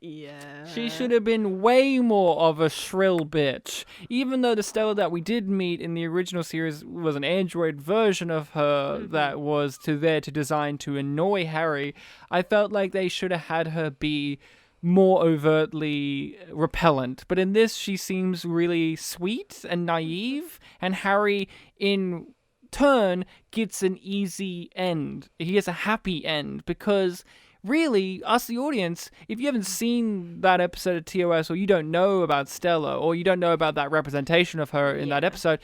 B: Yeah.
A: She should have been way more of a shrill bitch. Even though the Stella that we did meet in the original series was an android version of her that was there to design to annoy Harry, I felt like they should have had her be more overtly repellent. But in this, she seems really sweet and naive, and Harry, in turn, gets an easy end. He gets a happy end because really, us, the audience, if you haven't seen that episode of TOS, or you don't know about Stella, or you don't know about that representation of her in that episode,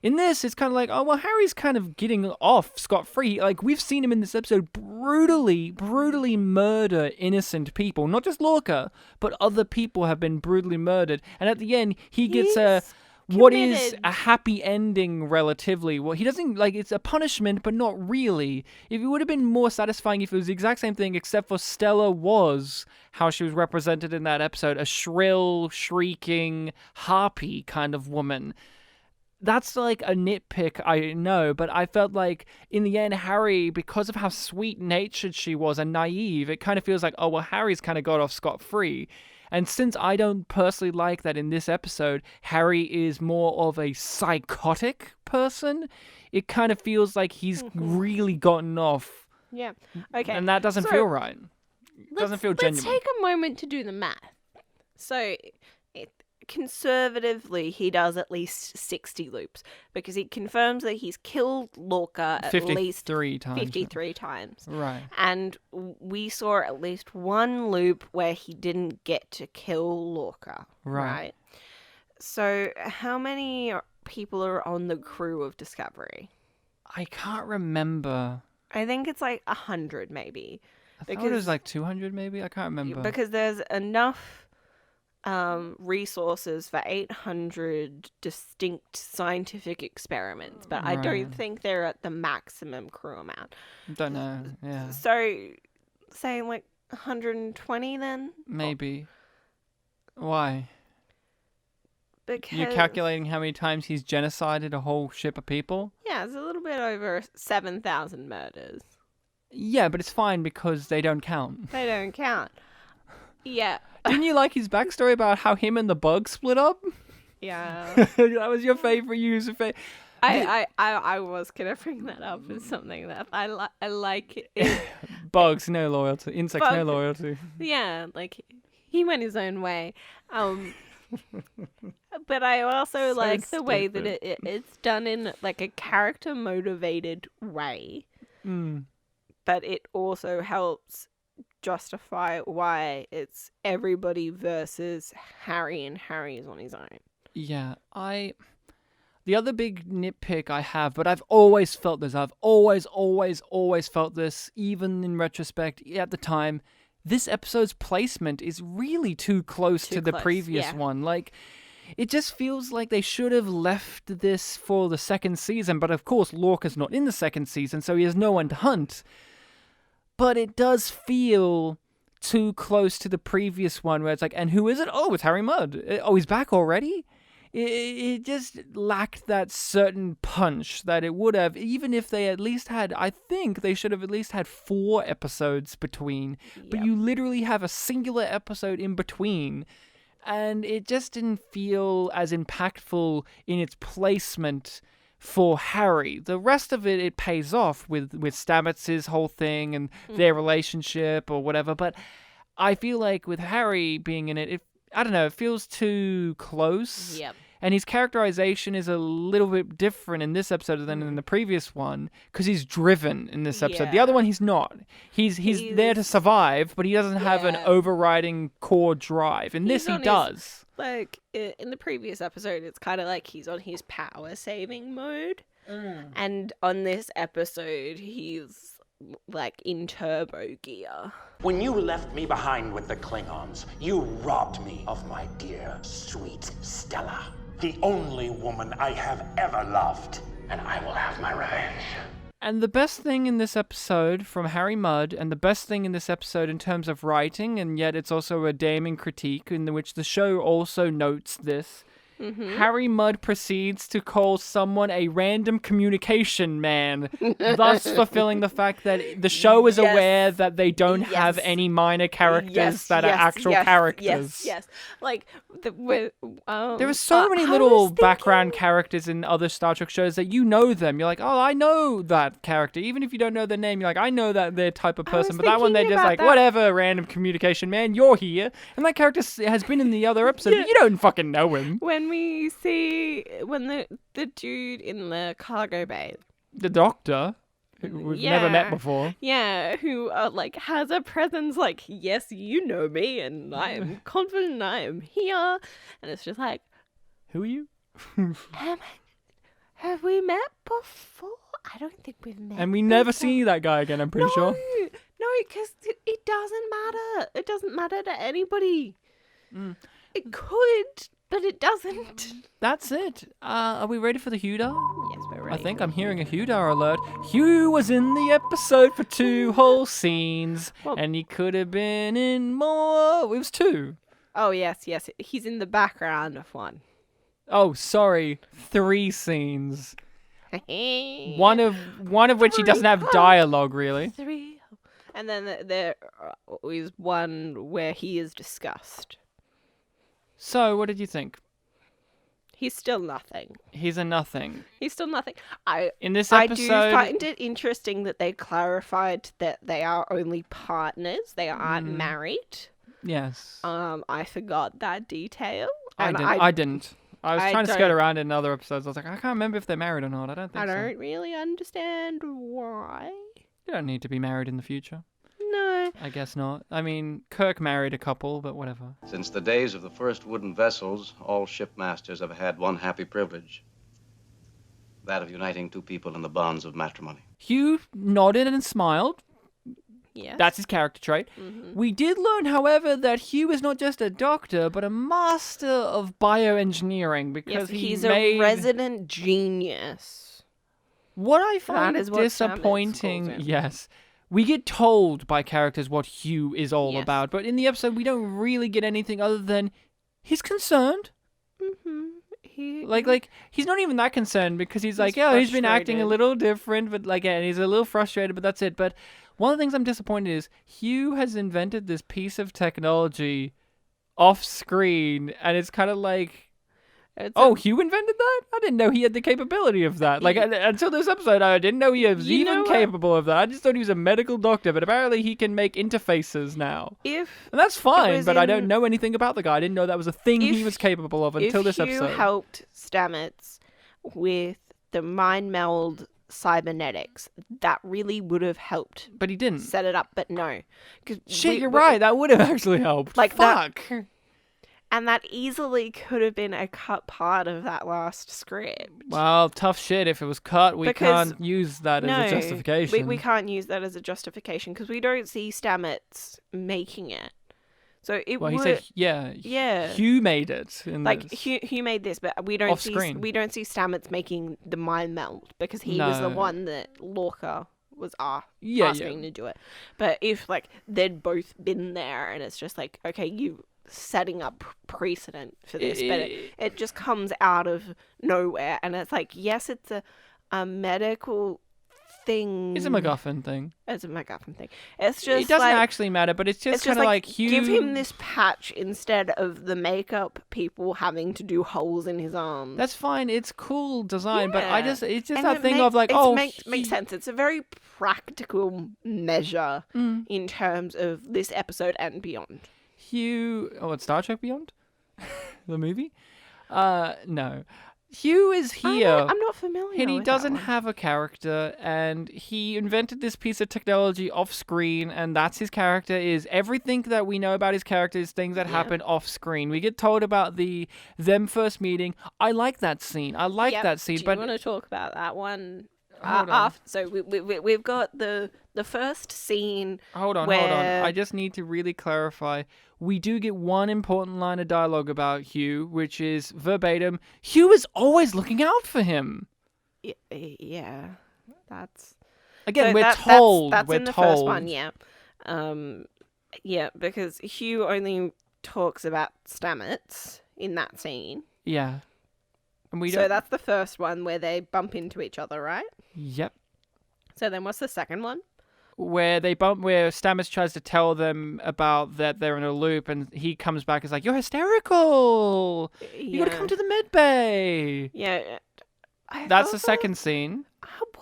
A: in this, it's kind of like, oh, well, Harry's kind of getting off scot-free. Like, we've seen him in this episode brutally murder innocent people. Not just Lorca, but other people have been brutally murdered. And at the end, he gets what is
B: committed.
A: a happy ending relatively. Well, he doesn't, like, it's a punishment, but not really. If it would have been more satisfying if it was the exact same thing, except for Stella was how she was represented in that episode, a shrill, shrieking, harpy kind of woman. That's like a nitpick, I know, but I felt like in the end, Harry, because of how sweet-natured she was and naive, it kind of feels like, oh, well, Harry's kind of got off scot-free. And since I don't personally like that in this episode, Harry is more of a psychotic person, it kind of feels like he's really gotten off.
B: Yeah. Okay.
A: And that doesn't feel right. It doesn't feel genuine.
B: Let's take a moment to do the math. So, conservatively, he does at least 60 loops because he confirms that he's killed Lorca at least
A: 53 times.
B: 53 times.
A: Right.
B: And we saw at least one loop where he didn't get to kill Lorca.
A: Right.
B: So, how many people are on the crew of Discovery?
A: I can't remember.
B: I think it's like 100 maybe.
A: I thought it was like 200 maybe. I can't remember.
B: Because there's enough resources for 800 distinct scientific experiments, but I
A: Right.
B: don't think they're at the maximum crew amount.
A: Don't know. Yeah.
B: So, say like 120 then?
A: Maybe. Why?
B: Because
A: You're calculating how many times he's genocided a whole ship of people?
B: yeah, it's a little bit over 7,000 murders.
A: Yeah, but it's fine because they don't count.
B: They don't count. Yeah.
A: Didn't you like his backstory about how him and the bug split up?
B: Yeah.
A: That was your favorite user.
B: I was gonna bring that up as something that I like it.
A: Bugs, no loyalty. Insects, no
B: Bugs.
A: loyalty.
B: Yeah, like he went his own way. But I also
A: So
B: like the way that
A: stupid.
B: it's done in like a character motivated way.
A: Mm.
B: But it also helps justify why it's everybody versus Harry, and Harry is on his own.
A: Yeah, the other big nitpick I have, but I've always felt this. I've always felt this, even in retrospect, at the time. This episode's placement is really too close
B: Too
A: to the
B: close,
A: previous
B: yeah.
A: one. Like, it just feels like they should have left this for the second season, but of course Lorca's not in the second season, so he has no one to hunt. But it does feel too close to the previous one, where it's like, and who is it? Oh, it's Harry Mudd. Oh, he's back already? it just lacked that certain punch that it would have, even if they at least had, I think they should have at least had 4 episodes between. But
B: Yep.
A: you literally have a singular episode in between. And it just didn't feel as impactful in its placement for Harry. The rest of it pays off with Stamets' whole thing and their relationship or whatever. But I feel like with Harry being in it, I don't know, it feels too close.
B: Yep.
A: And his characterization is a little bit different in this episode than in the previous one, because he's driven in this episode. The
B: Yeah.
A: other one, he's not. He's there to survive, but he doesn't have an
B: Yeah.
A: overriding core drive. In this,
B: He's
A: he
B: on his-
A: does.
B: Like in the previous episode, it's kind of like he's on his power saving mode, and on this episode, he's like in turbo gear.
H: When you left me behind with the Klingons, you robbed me of my dear, sweet Stella. The only woman I have ever loved. And I will have my revenge.
A: And the best thing in this episode from Harry Mudd, and the best thing in this episode in terms of writing, and yet it's also a damning critique in which the show also notes this, Harry Mudd proceeds to call someone a random communication man, thus fulfilling the fact that the show is
B: Yes.
A: aware that they don't have
B: Yes.
A: any minor characters that are actual characters.
B: Yes. Like
A: There are so many
B: I
A: little
B: was
A: background
B: thinking-
A: characters in other Star Trek shows that you know them. You're like, oh, I know that character. Even if you don't know their name, you're like, I know that they're type of
B: I was
A: person. But that one, they're
B: thinking
A: just
B: about
A: like,
B: that.
A: whatever, random communication man, you're here. And that character has been in the other episode, but you don't fucking know him.
B: When we see the dude in the cargo bay,
A: The Doctor, who we've never met
B: Yeah.
A: before.
B: yeah, who like has a presence like, yes, you know me, and I am confident I am here, and it's just like,
A: Who are you?
B: have we met before? I don't think we've met.
A: And we never
B: before.
A: see that guy again, I'm pretty sure.
B: No, because it doesn't matter. It doesn't matter to anybody. It could, but it doesn't.
A: That's it. Are we ready for the Hudar?
B: Yes, we're ready.
A: I think I'm hearing a Hudar alert. Hugh was in the episode for 2 whole scenes,
B: Well-
A: and he could have been in more. It was 2.
B: Oh yes. He's in the background of one.
A: Oh, sorry, 3 scenes. One of which he doesn't have dialogue really.
B: 3. And then there is one where he is discussed.
A: So, what did you think?
B: He's still nothing.
A: He's a nothing.
B: He's still nothing.
A: In this
B: I
A: episode,
B: do find it interesting that they clarified that they are only partners. They aren't married.
A: yes,
B: I forgot that detail.
A: I
B: and
A: didn't. I didn't. I was
B: I
A: trying to skirt
B: don't-
A: around in other episodes. I was like, I can't remember if they're married or not. I don't think
B: I
A: so.
B: don't really understand why.
A: You don't need to be married in the future.
B: No.
A: I guess not. I mean, Kirk married a couple, but whatever.
I: Since the days of the first wooden vessels, all shipmasters have had one happy privilege. That of uniting 2 people in the bonds of matrimony.
A: Hugh nodded and smiled.
B: Yes.
A: That's his character trait. We did learn, however, that Hugh is not just a doctor, but a master of bioengineering because
B: yes,
A: he
B: he's
A: made...
B: a resident genius.
A: What I find
B: is what Stamets
A: disappointing,
B: calls him.
A: yes, we get told by characters what Hugh is all
B: Yes.
A: about, but in the episode we don't really get anything other than he's concerned.
B: He
A: Like he's not even that concerned because he's like,
B: He's
A: yeah, he's been acting a
B: frustrated.
A: little different, but like, yeah, he's a little frustrated, but that's it. But one of the things I'm disappointed is Hugh has invented this piece of technology off screen, and it's kind of like,
B: It's
A: oh, Hugh invented that? I didn't know he had the capability of that. Like, until this episode, I didn't know he was
B: You
A: even
B: know what?
A: capable of that. I just thought he was a medical doctor, but apparently he can make interfaces now.
B: if
A: And that's fine,
B: was
A: but I don't
B: in-
A: know anything about the guy. I didn't know that was a thing he
B: If-
A: was capable of until this
B: if Hugh
A: episode.
B: helped Stamets with the mind meld cybernetics, that really would have helped
A: But he didn't.
B: set it up. But no, 'cause
A: Shit, you're right. That would have actually helped.
B: Like that-
A: Fuck.
B: And that easily could have been a cut part of that last script.
A: Well, tough shit. If it was cut, we
B: Because-
A: can't use that
B: no,
A: as a justification.
B: we can't use that as a justification because we don't see Stamets making it. So it
A: Well, he
B: would,
A: said, yeah.
B: Yeah.
A: Hugh made it. In
B: like
A: this.
B: Hugh made this, but we don't
A: Off
B: see
A: screen.
B: Stamets making the mind meld because he was the
A: No.
B: one that Lorca was
A: Yeah,
B: asking to do it. But if like they'd both been there and it's just like, okay, you setting up precedent for this, but it just comes out of nowhere, and it's like, yes, it's a medical thing.
A: It's a MacGuffin thing.
B: It's a MacGuffin thing. It's just
A: it doesn't
B: like,
A: actually matter, but it's just kind of like Hugh.
B: Give him this patch instead of the makeup people having to do holes in his arms.
A: That's fine. It's cool design, but it's just
B: And
A: that
B: it
A: thing
B: makes-
A: of like,
B: makes sense. It's a very practical measure in terms of this episode and beyond.
A: Hugh. Oh, it's Star Trek Beyond, the movie. No. Hugh is here.
B: I'm not familiar.
A: And he
B: with
A: doesn't
B: that one.
A: have a character, and he invented this piece of technology off screen, and that's his character. Is everything that we know about his character is things that happen off screen. We get told about them first meeting. I like that scene. I like that scene.
B: Do
A: but
B: you want to talk about that one?
A: Hold on.
B: So we've got the first scene.
A: Hold on. I just need to really clarify. We do get one important line of dialogue about Hugh, which is verbatim, Hugh is always looking out for him.
B: Yeah, that's...
A: Again,
B: So
A: we're
B: that-
A: told.
B: That's
A: we're
B: in the
A: told.
B: first one, yeah. Yeah, because Hugh only talks about Stamets in that scene.
A: Yeah. And we
B: So
A: don't...
B: that's the first one where they bump into each other, right?
A: Yep.
B: So then what's the second one?
A: Where Stamets tries to tell them about that they're in a loop, and he comes back and is like, "You're hysterical! You gotta come to the med bay!"
B: Yeah.
A: That's the second scene.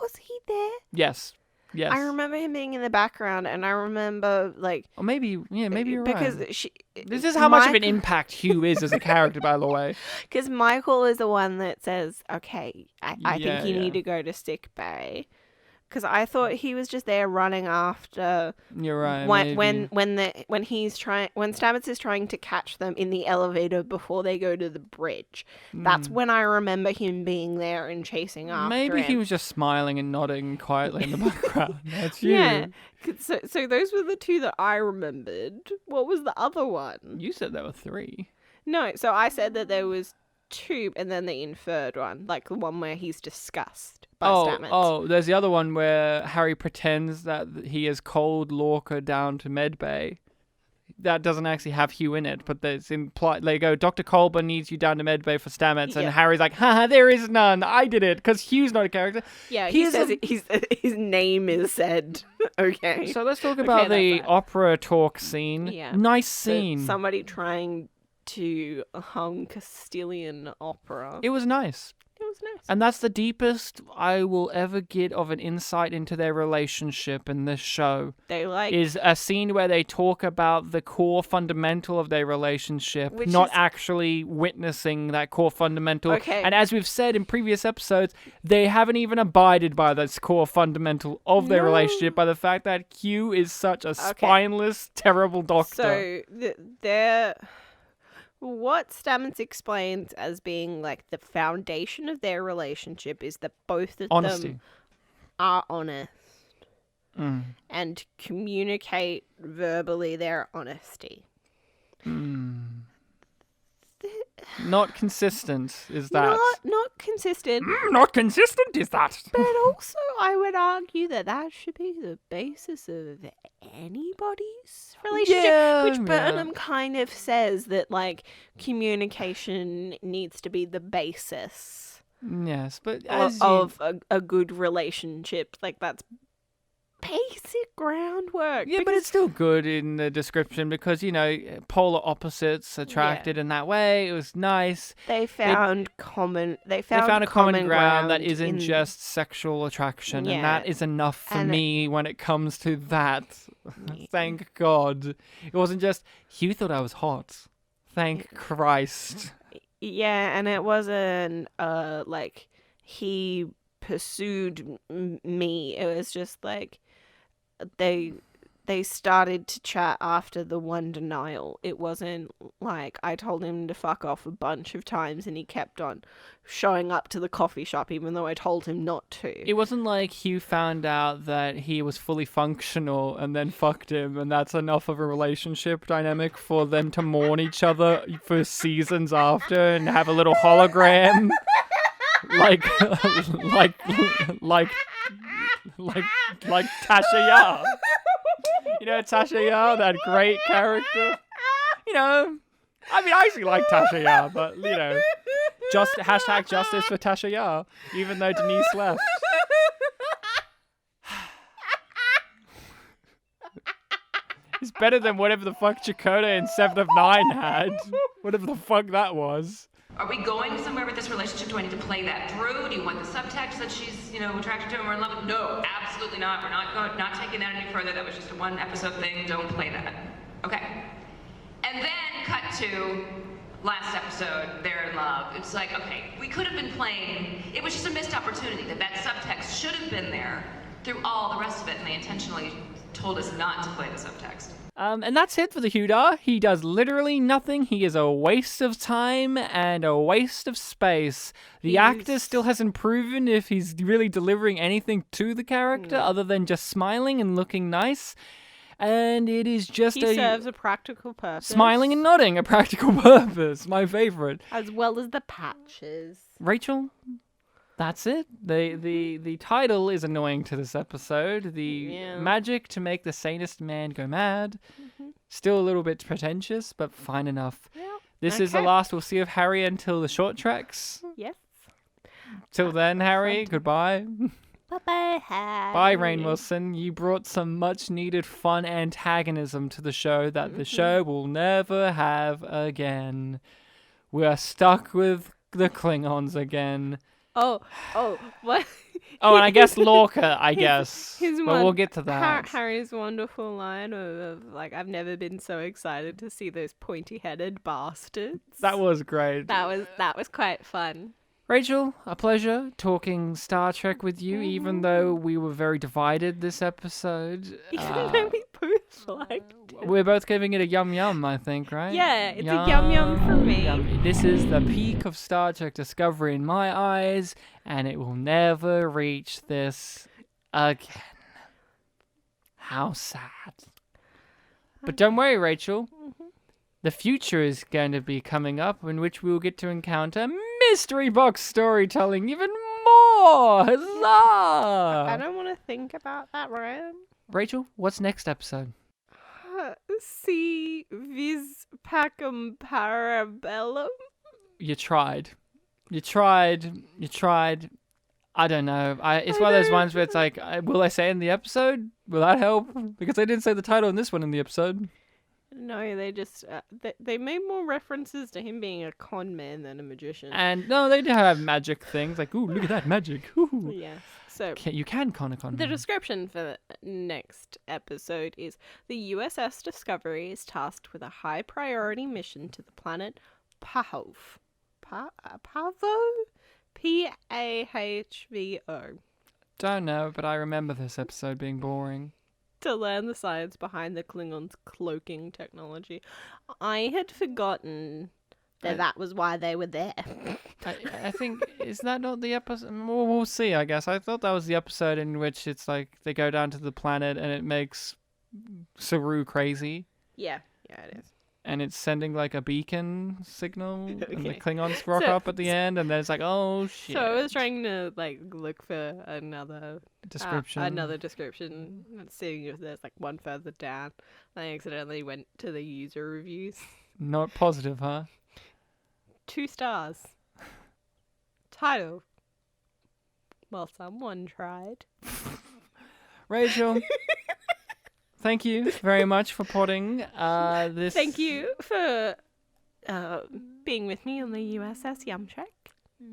B: Was he there?
A: Yes. Yes.
B: I remember him being in the background, and I remember, like...
A: Or maybe you're
B: because
A: right. This is how much of an
B: Michael-
A: impact Hugh is as a character, by the way.
B: Because Michael is the one that says, okay, I
A: Yeah,
B: think you need to go to sick bay. Because I thought he was just there running after...
A: You're right.
B: When
A: maybe.
B: when Stamets is trying to catch them in the elevator before they go to the bridge. That's when I remember him being there and chasing after
A: Maybe
B: him.
A: he was just smiling and nodding quietly in the background. That's you.
B: Yeah. So those were the two that I remembered. What was the other one?
A: You said there were 3.
B: No, so I said that there was 2, and then the inferred one, like the one where he's discussed by Stamets.
A: Oh, there's the other one where Harry pretends that he has called Lorca down to medbay. That doesn't actually have Hugh in it, but there's implied. They go, Dr. Colburn needs you down to medbay for Stamets, and Harry's like, haha, there is none. I did it, because Hugh's not a character.
B: Yeah, he says his name is said. Okay.
A: So let's talk about the opera talk scene.
B: Yeah.
A: Nice
B: So
A: scene.
B: somebody trying to hum Castilian opera.
A: It was nice.
B: It was nice.
A: And that's the deepest I will ever get of an insight into their relationship in this show.
B: They
A: is a scene where they talk about the core fundamental of their relationship, not actually witnessing that core fundamental.
B: Okay.
A: And as we've said in previous episodes, they haven't even abided by this core fundamental of their relationship by the fact that Hugh is such a spineless, terrible doctor.
B: So they're... What Stamets explains as being like the foundation of their relationship is that both of them are honest and communicate verbally their honesty.
A: Not consistent, is that?
B: Not consistent.
A: Not consistent, is that?
B: But also, I would argue that should be the basis of anybody's relationship.
A: Yeah,
B: which Burnham kind of says that, like, communication needs to be the basis
A: Yes, but
B: of a good relationship. Like, that's basic groundwork.
A: Yeah, but it's still good in the description because, polar opposites attracted in that way. It was nice.
B: They found a common
A: ground that isn't just sexual attraction, and that is enough for me when it comes to that. Thank God. It wasn't just, Hugh thought I was hot. Thank Christ.
B: Yeah, and it wasn't, like, he pursued me. It was just, like, they started to chat after the one denial. It wasn't like I told him to fuck off a bunch of times and he kept on showing up to the coffee shop even though I told him not to.
A: It wasn't like Hugh found out that he was fully functional and then fucked him, and that's enough of a relationship dynamic for them to mourn each other for seasons after and have a little hologram. like Tasha Yar. Tasha Yar, that great character. I mean, I actually like Tasha Yar, but, you know, hashtag justice for Tasha Yar, even though Denise left. It's better than whatever the fuck Chakotay and 7 of 9 had. Whatever the fuck that was.
J: Are we going somewhere with this relationship? Do I need to play that through? Do you want the subtext that she's, attracted to him or in love with? No, absolutely not. We're not taking that any further. That was just a one episode thing. Don't play that. Okay. And then cut to last episode, they're in love. It's like, okay, we could have been playing, it was just a missed opportunity that subtext should have been there through all the rest of it, and they intentionally told us not to play the subtext.
A: And that's it for the Hudar. He does literally nothing. He is a waste of time and a waste of space. The actor still hasn't proven if he's really delivering anything to the character other than just smiling and looking nice. And it is just
B: he serves a practical purpose.
A: Smiling and nodding, a practical purpose. My favorite.
B: As well as the patches.
A: Rachel, that's it. The title is annoying to this episode. The magic to make the sanest man go mad. Still a little bit pretentious, but fine enough. Yep. This is the last we'll see of Harry until the short treks.
B: Yes.
A: Till then, Harry, goodbye.
B: Bye-bye, Harry.
A: Bye, Rainn Wilson. You brought some much-needed fun antagonism to the show that the show will never have again. We're stuck with the Klingons again.
B: Oh, what?
A: Oh, and I guess Lorca, but we'll get to that.
B: Harry's wonderful line of like, I've never been so excited to see those pointy-headed bastards.
A: That was great.
B: That was quite fun.
A: Rachel, a pleasure talking Star Trek with you, even though we were very divided this episode.
B: Even though we both liked it.
A: We're both giving it a yum yum, I think, right?
B: Yeah, it's a yum yum for me.
A: Yum. This is the peak of Star Trek Discovery in my eyes, and it will never reach this again. How sad. But don't worry, Rachel. The future is going to be coming up in which we will get to encounter mystery box storytelling even more. Huzzah!
B: I don't want to think about that, Ryan.
A: Rachel, what's next episode?
B: Si vis pacem parabellum?
A: You tried. I don't know. It's one of those ones where it's like, will I say in the episode? Will that help? Because I didn't say the title in this one in the episode.
B: No, they just they made more references to him being a con man than a magician.
A: And no, they do have magic things like, ooh, look at that magic. Ooh.
B: Yes. So
A: you can con a con.
B: The description for the next episode is the USS Discovery is tasked with a high priority mission to the planet Pahov. Pavo? Pahvo.
A: Don't know, but I remember this episode being boring.
B: To learn the science behind the Klingons' cloaking technology. I had forgotten that was why they were there.
A: I think, is that not the episode? We'll see, I guess. I thought that was the episode in which it's like they go down to the planet and it makes Saru crazy.
B: Yeah, it is.
A: And it's sending like a beacon signal, and the Klingons rock up at the end, and then it's like, oh shit.
B: So I was trying to like look for another description, seeing if there's like one further down. I accidentally went to the user reviews.
A: Not positive, huh?
B: 2 stars. Title. Well, someone tried.
A: Rachel. Thank you very much for potting this.
B: Thank you for being with me on the USS Yum Trek.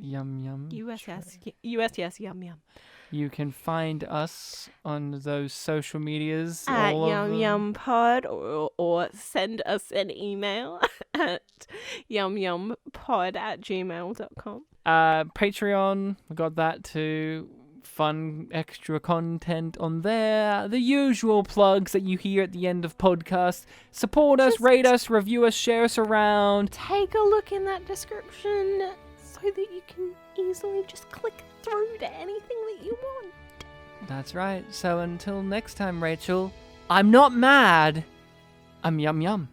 A: Yum Yum.
B: USS Yum Yum.
A: You can find us on those social medias.
B: At Yum Yum Pod or send us an email at yumyumpod@gmail.com.
A: Patreon, we got that too. Fun extra content on there. The usual plugs that you hear at the end of podcasts. Support us, rate us, review us, share us around.
B: Take a look in that description so that you can easily just click through to anything that you want.
A: That's right. So until next time, Rachel, I'm not mad. I'm Yum Yum.